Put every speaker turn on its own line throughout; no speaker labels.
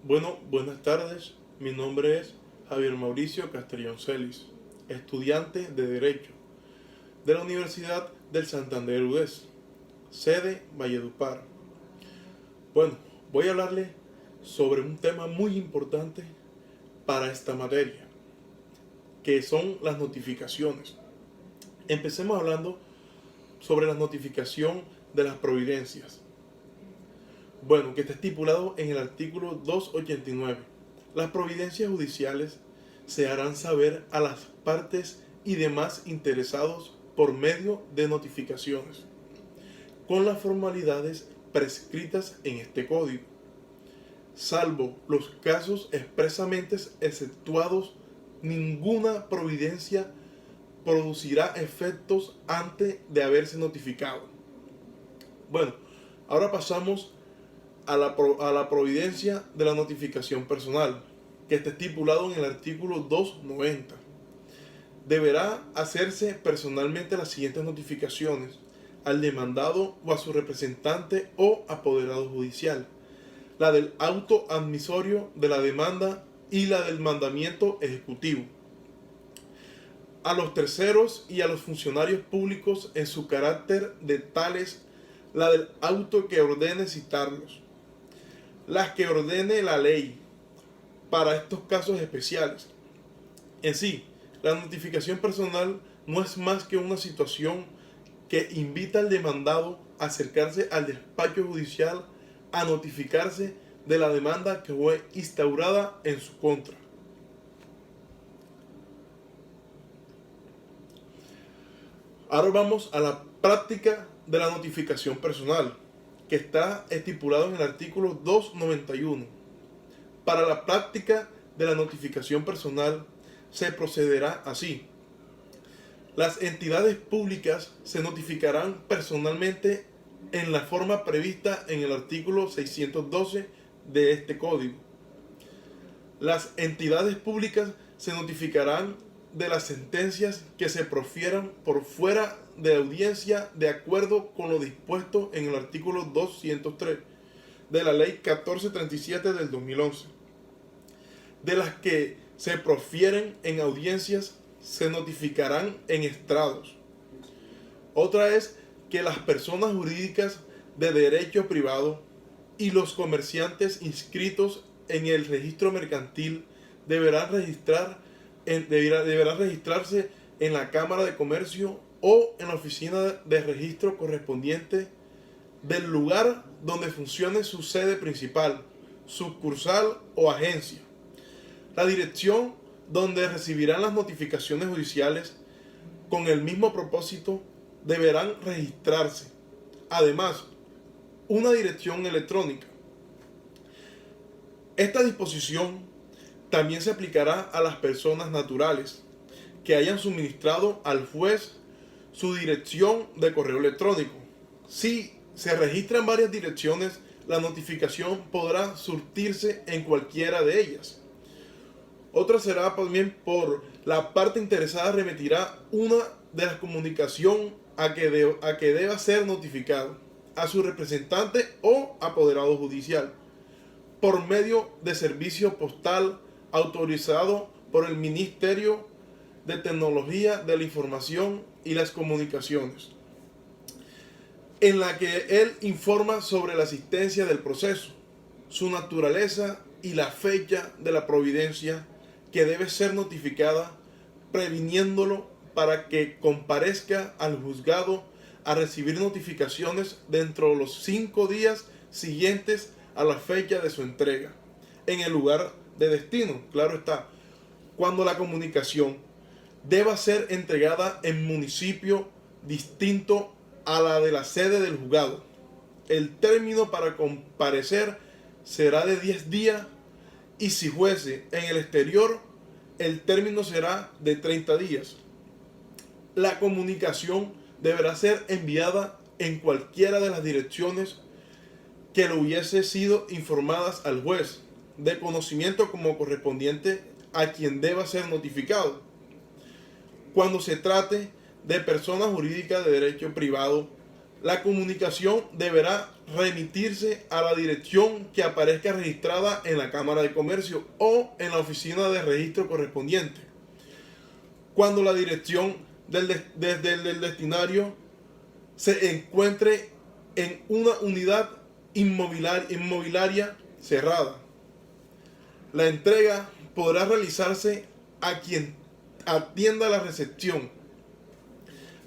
Buenas tardes. Mi nombre es Javier Mauricio Castellón Celis, estudiante de Derecho de la Universidad del Santander UDES, sede Valledupar. Bueno, voy a hablarle sobre un tema muy importante para esta materia, que son las notificaciones. Empecemos hablando sobre la notificación de las providencias. Bueno, que está estipulado en el artículo 289. Las providencias judiciales se harán saber a las partes y demás interesados por medio de notificaciones, con las formalidades prescritas en este código, salvo los casos expresamente exceptuados. Ninguna providencia producirá efectos antes de haberse notificado. Bueno, ahora pasamos a la providencia de la notificación personal, que está estipulado en el artículo 290. Deberá hacerse personalmente las siguientes notificaciones: al demandado o a su representante o apoderado judicial, la del auto admisorio de la demanda y la del mandamiento ejecutivo, a los terceros y a los funcionarios públicos en su carácter de tales, la del auto que ordene citarlos, las que ordene la ley para estos casos especiales. En sí, la notificación personal no es más que una situación que invita al demandado a acercarse al despacho judicial a notificarse de la demanda que fue instaurada en su contra. Ahora vamos a la práctica de la notificación personal, que está estipulado en el artículo 291. Para la práctica de la notificación personal se procederá así. Las entidades públicas se notificarán personalmente en la forma prevista en el artículo 612 de este código. Las entidades públicas se notificarán de las sentencias que se profieran por fuera de audiencia de acuerdo con lo dispuesto en el artículo 203 de la ley 1437 del 2011. De las que se profieren en audiencias se notificarán en estrados. Otra es que las personas jurídicas de derecho privado y los comerciantes inscritos en el registro mercantil deberán registrarse en la Cámara de Comercio o en la oficina de registro correspondiente del lugar donde funcione su sede principal, sucursal o agencia. La dirección donde recibirán las notificaciones judiciales con el mismo propósito deberán registrarse. Además, una dirección electrónica. Esta disposición también se aplicará a las personas naturales que hayan suministrado al juez su dirección de correo electrónico. Si se registran varias direcciones, la notificación podrá surtirse en cualquiera de ellas. Otra será también por la parte interesada remitirá una de las comunicaciones a que deba ser notificado a su representante o apoderado judicial por medio de servicio postal autorizado por el Ministerio de Tecnología de la Información y las Comunicaciones, en la que él informa sobre la asistencia del proceso, su naturaleza y la fecha de la providencia que debe ser notificada, previniéndolo para que comparezca al juzgado a recibir notificaciones dentro de los 5 días siguientes a la fecha de su entrega, en el lugar de destino, claro está, cuando la comunicación deba ser entregada en municipio distinto a la de la sede del juzgado. El término para comparecer será de 10 días y si fuese en el exterior, el término será de 30 días. La comunicación deberá ser enviada en cualquiera de las direcciones que le hubiese sido informadas al juez, de conocimiento como correspondiente a quien deba ser notificado. Cuando se trate de personas jurídicas de derecho privado, La comunicación deberá remitirse a la dirección que aparezca registrada en la Cámara de Comercio o en la oficina de registro correspondiente. Cuando la dirección del destinario se encuentre en una unidad inmobiliaria cerrada, la entrega podrá realizarse a quien atienda la recepción.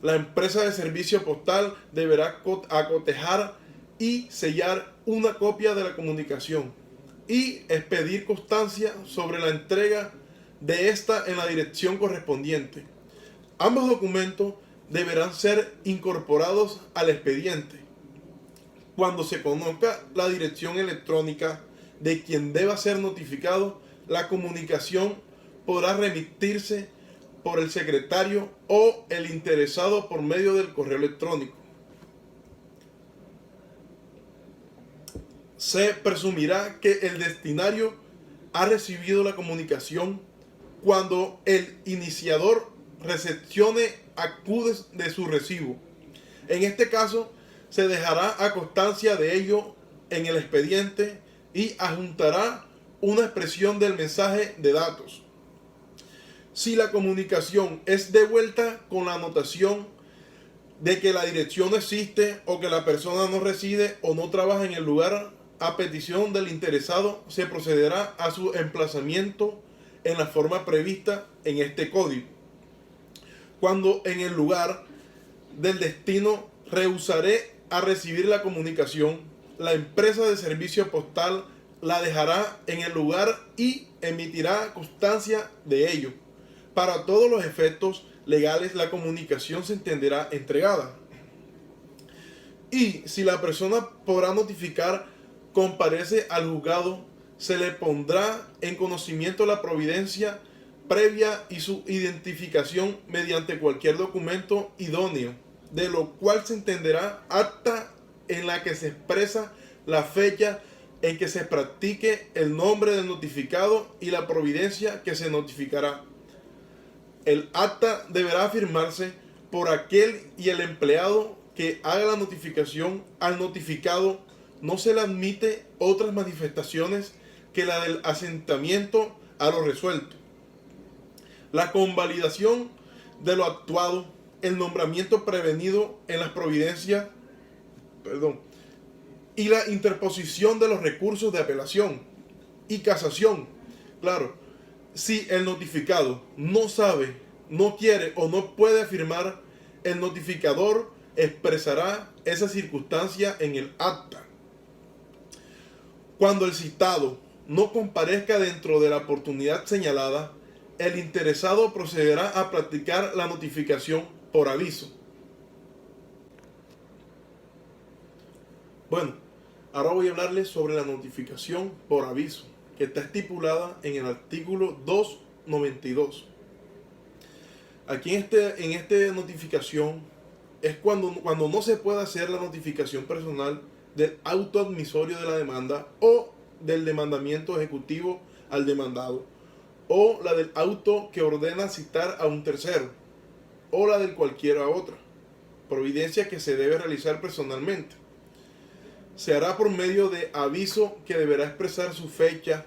La empresa de servicio postal deberá acotejar y sellar una copia de la comunicación y expedir constancia sobre la entrega de esta en la dirección correspondiente. Ambos documentos deberán ser incorporados al expediente. Cuando se conozca la dirección electrónica de quien deba ser notificado, la comunicación podrá remitirse por el secretario o el interesado por medio del correo electrónico. Se presumirá que el destinario ha recibido la comunicación cuando el iniciador recepcione acudes de su recibo. En este caso, se dejará a constancia de ello en el expediente y adjuntará una expresión del mensaje de datos. Si la comunicación es devuelta con la anotación de que la dirección no existe o que la persona no reside o no trabaja en el lugar, a petición del interesado se procederá a su emplazamiento en la forma prevista en este código. Cuando en el lugar del destino rehusaré a recibir la comunicación, la empresa de servicio postal la dejará en el lugar y emitirá constancia de ello. Para todos los efectos legales, la comunicación se entenderá entregada. Y si la persona podrá notificar comparece al juzgado, se le pondrá en conocimiento la providencia previa y su identificación mediante cualquier documento idóneo, de lo cual se entenderá acta en la que se expresa la fecha en que se practique el nombre del notificado y la providencia que se notificará. El acta deberá firmarse por aquel y el empleado que haga la notificación. Al notificado no se le admite otras manifestaciones que la del asentimiento a lo resuelto. La convalidación de lo actuado, el nombramiento prevenido en las providencias, y la interposición de los recursos de apelación y casación. Claro, si el notificado no sabe, no quiere o no puede afirmar, el notificador expresará esa circunstancia en el acta. Cuando el citado no comparezca dentro de la oportunidad señalada, el interesado procederá a practicar la notificación por aviso. Bueno, ahora voy a hablarles sobre la notificación por aviso, que está estipulada en el artículo 292. Aquí en esta notificación es cuando no se puede hacer la notificación personal del auto admisorio de la demanda o del demandamiento ejecutivo al demandado, o la del auto que ordena citar a un tercero, o la de cualquiera otra providencia que se debe realizar personalmente. Se hará por medio de aviso que deberá expresar su fecha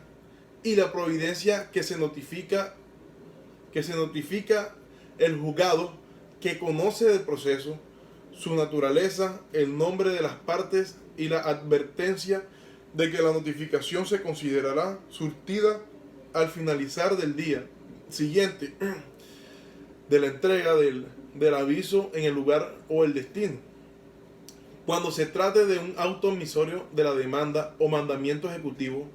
y la providencia que se notifica el juzgado, que conoce del proceso, su naturaleza, el nombre de las partes y la advertencia de que la notificación se considerará surtida al finalizar del día siguiente de la entrega del aviso en el lugar o el destino. Cuando se trate de un auto admisorio de la demanda o mandamiento ejecutivo,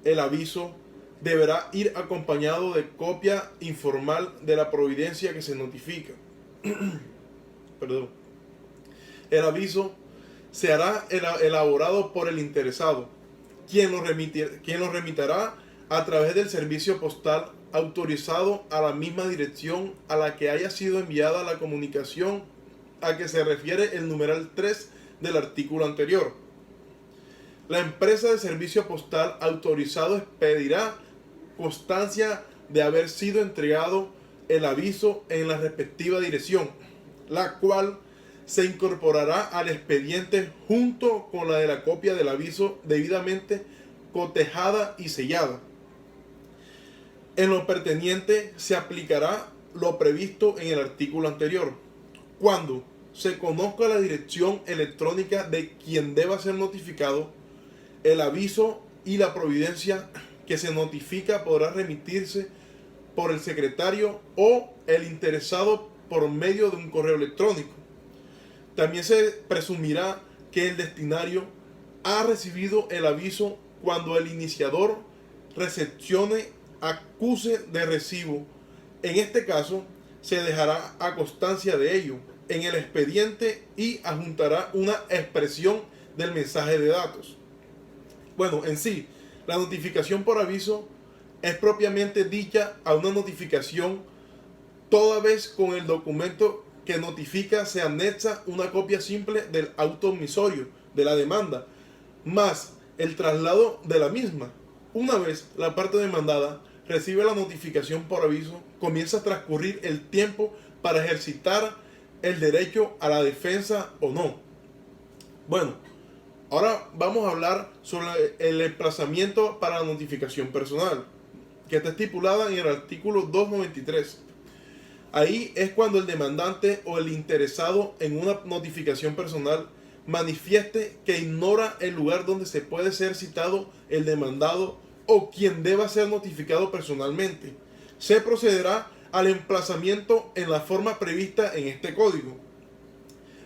el aviso deberá ir acompañado de copia informal de la providencia que se notifica. El aviso se hará elaborado por el interesado, quien lo remitirá a través del servicio postal autorizado a la misma dirección a la que haya sido enviada la comunicación a que se refiere el numeral 3 del artículo anterior. La empresa de servicio postal autorizado expedirá constancia de haber sido entregado el aviso en la respectiva dirección, la cual se incorporará al expediente junto con la de la copia del aviso debidamente cotejada y sellada. En lo perteniente se aplicará lo previsto en el artículo anterior. Cuando se conozca la dirección electrónica de quien deba ser notificado, el aviso y la providencia que se notifica podrá remitirse por el secretario o el interesado por medio de un correo electrónico. También se presumirá que el destinario ha recibido el aviso cuando el iniciador recepcione acuse de recibo. En este caso, se dejará a constancia de ello en el expediente y adjuntará una expresión del mensaje de datos. Bueno, en sí, la notificación por aviso es propiamente dicha a una notificación toda vez con el documento que notifica se anexa una copia simple del auto omisorio de la demanda, más el traslado de la misma. Una vez la parte demandada recibe la notificación por aviso, comienza a transcurrir el tiempo para ejercitar el derecho a la defensa o no. Bueno, ahora vamos a hablar sobre el emplazamiento para la notificación personal, que está estipulada en el artículo 293. Ahí es cuando el demandante o el interesado en una notificación personal manifieste que ignora el lugar donde se puede ser citado el demandado o quien deba ser notificado personalmente. Se procederá al emplazamiento en la forma prevista en este código.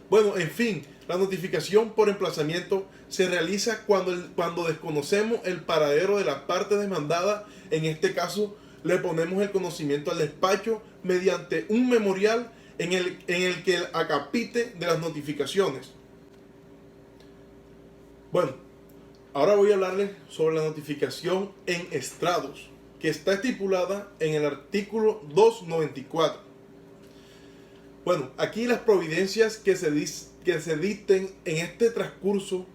Bueno, en fin, la notificación por emplazamiento se realiza cuando desconocemos el paradero de la parte demandada. En este caso, le ponemos el conocimiento al despacho mediante un memorial en el que acapite de las notificaciones. Bueno, ahora voy a hablarles sobre la notificación en estrados, que está estipulada en el artículo 294. Bueno, aquí las providencias que se dicten en este transcurso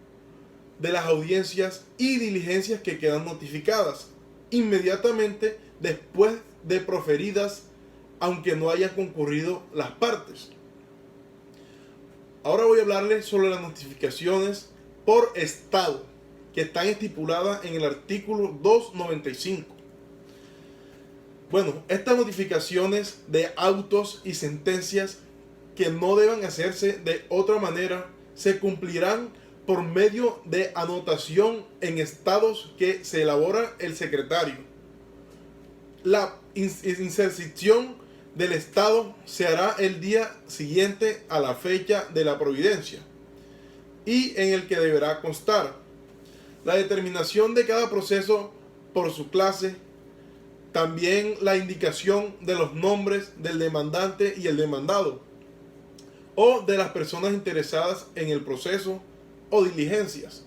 de las audiencias y diligencias que quedan notificadas inmediatamente después de proferidas, aunque no hayan concurrido las partes. Ahora voy a hablarles sobre las notificaciones por estado, que están estipuladas en el artículo 295. Bueno, estas notificaciones de autos y sentencias que no deban hacerse de otra manera se cumplirán por medio de anotación en estados que se elabora el secretario. La inserción del estado se hará el día siguiente a la fecha de la providencia y en el que deberá constar la determinación de cada proceso por su clase, también la indicación de los nombres del demandante y el demandado, o de las personas interesadas en el proceso o diligencias.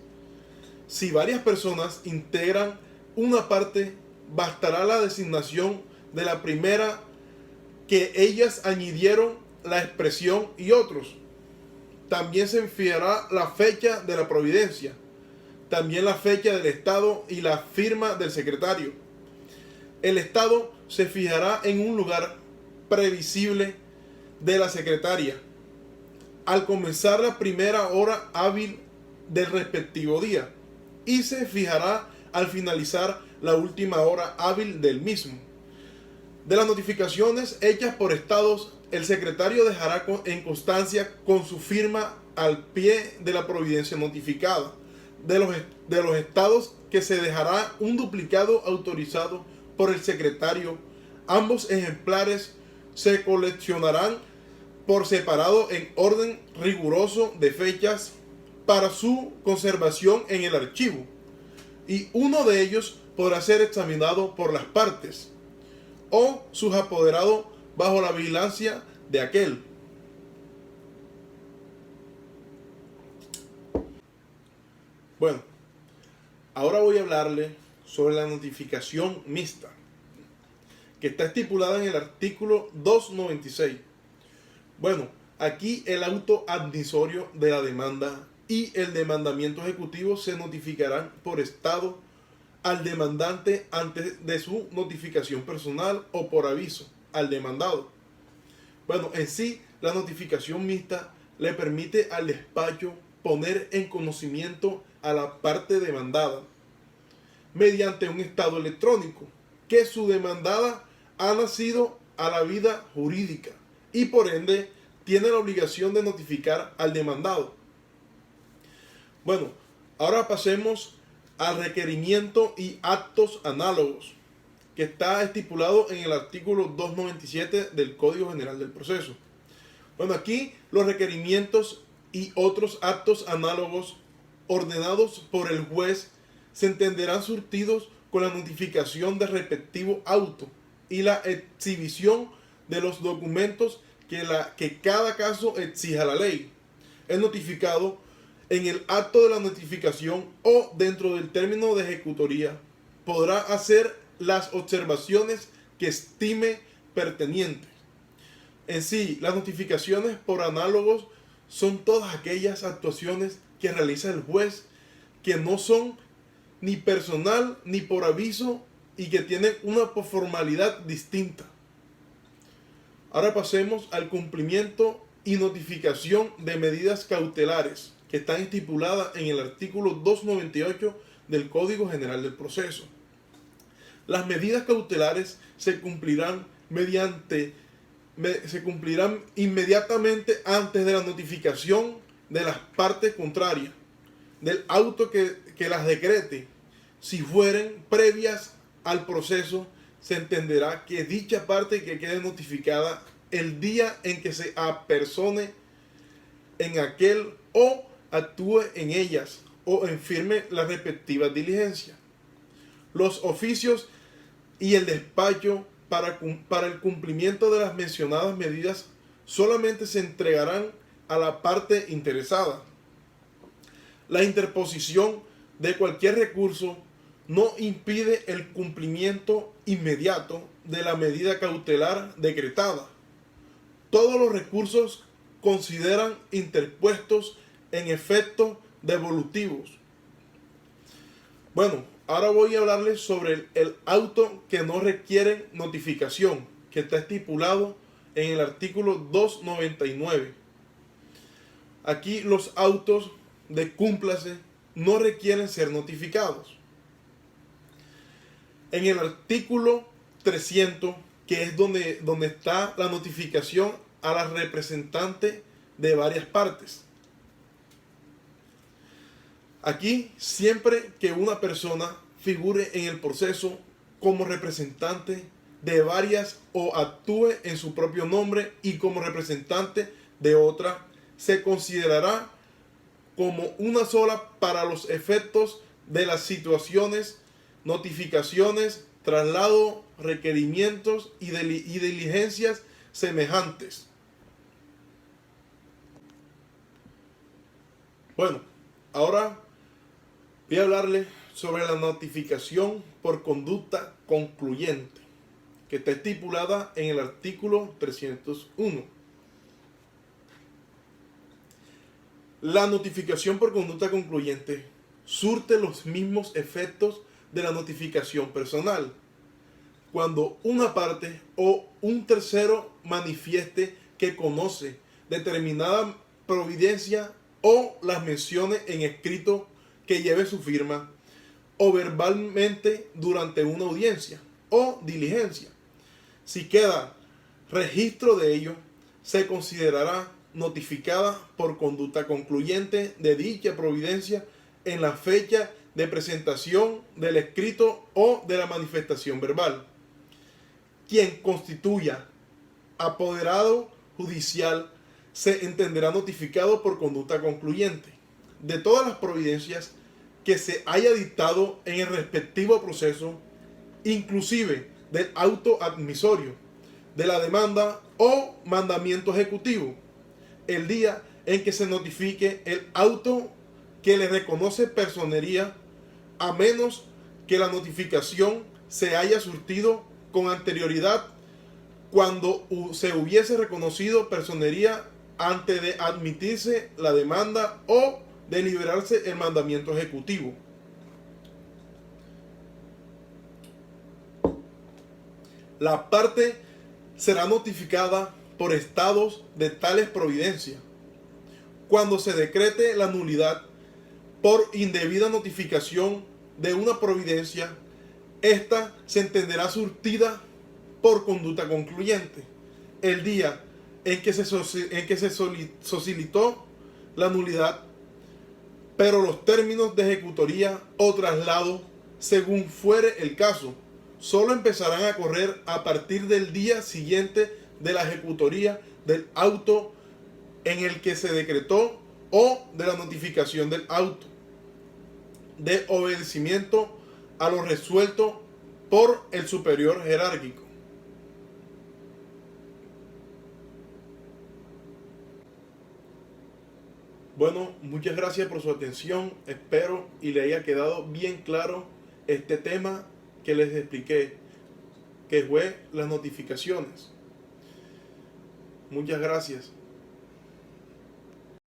Si varias personas integran una parte, bastará la designación de la primera que ellas añadieron la expresión y otros. También se fijará la fecha de la providencia, también la fecha del estado y la firma del secretario. El estado se fijará en un lugar previsible de la secretaria al comenzar la primera hora hábil del respectivo día y se fijará al finalizar la última hora hábil del mismo. De las notificaciones hechas por estados, el secretario dejará en constancia con su firma al pie de la providencia notificada. De los estados que se dejará un duplicado autorizado por el secretario. Ambos ejemplares se coleccionarán por separado en orden riguroso de fechas para su conservación en el archivo, y uno de ellos podrá ser examinado por las partes o sus apoderados bajo la vigilancia de aquel. Bueno, ahora voy a hablarle sobre la notificación mixta, que está estipulada en el artículo 296. Bueno, aquí el auto admisorio de la demanda y el demandamiento ejecutivo se notificarán por estado al demandante antes de su notificación personal o por aviso al demandado. Bueno, en sí, la notificación mixta le permite al despacho poner en conocimiento a la parte demandada mediante un estado electrónico que su demandada ha nacido a la vida jurídica y por ende tiene la obligación de notificar al demandado. Bueno, ahora pasemos al requerimiento y actos análogos, que está estipulado en el artículo 297 del Código General del Proceso. Bueno, aquí los requerimientos y otros actos análogos ordenados por el juez se entenderán surtidos con la notificación del respectivo auto y la exhibición de los documentos que cada caso exija la ley. Es notificado en el acto de la notificación o dentro del término de ejecutoría. Podrá hacer las observaciones que estime pertinentes. En sí, las notificaciones por análogos son todas aquellas actuaciones que realiza el juez que no son ni personal ni por aviso y que tienen una formalidad distinta. Ahora pasemos al cumplimiento y notificación de medidas cautelares que están estipuladas en el artículo 298 del Código General del Proceso. Las medidas cautelares se cumplirán inmediatamente antes de la notificación de las partes contrarias del auto que las decrete. Si fueren previas al proceso, se entenderá que dicha parte que quede notificada el día en que se apersone en aquel o actúe en ellas o en firme las respectivas diligencias. Los oficios y el despacho para el cumplimiento de las mencionadas medidas solamente se entregarán a la parte interesada. La interposición de cualquier recurso no impide el cumplimiento inmediato de la medida cautelar decretada. Todos los recursos consideran interpuestos en efectos devolutivos. Bueno, ahora voy a hablarles sobre el auto que no requiere notificación, que está estipulado en el artículo 299. Aquí los autos de cúmplase no requieren ser notificados. En el artículo 300, que es donde está la notificación a la representante de varias partes. Aquí, siempre que una persona figure en el proceso como representante de varias o actúe en su propio nombre y como representante de otra, se considerará como una sola para los efectos de las situaciones, notificaciones, traslado, requerimientos y diligencias semejantes. Bueno, ahora voy a hablarles sobre la notificación por conducta concluyente, que está estipulada en el artículo 301. La notificación por conducta concluyente surte los mismos efectos de la notificación personal, cuando una parte o un tercero manifieste que conoce determinada providencia o las mencione en escrito que lleve su firma, o verbalmente durante una audiencia o diligencia. Si queda registro de ello, se considerará notificada por conducta concluyente de dicha providencia en la fecha de presentación del escrito o de la manifestación verbal. Quien constituya apoderado judicial se entenderá notificado por conducta concluyente de todas las providencias que se haya dictado en el respectivo proceso, inclusive del auto admisorio, de la demanda o mandamiento ejecutivo, el día en que se notifique el auto que le reconoce personería, a menos que la notificación se haya surtido con anterioridad cuando se hubiese reconocido personería antes de admitirse la demanda o de liberarse el mandamiento ejecutivo. La parte será notificada por estados de tales providencias, cuando se decrete la nulidad por indebida notificación de una providencia, esta se entenderá surtida por conducta concluyente el día en que se solicitó la nulidad, pero los términos de ejecutoría o traslado, según fuere el caso, solo empezarán a correr a partir del día siguiente de la ejecutoría del auto en el que se decretó o de la notificación del auto, de obedecimiento a lo resuelto por el superior jerárquico. Bueno, muchas gracias por su atención. Espero y le haya quedado bien claro este tema que les expliqué, que fue las notificaciones. Muchas gracias.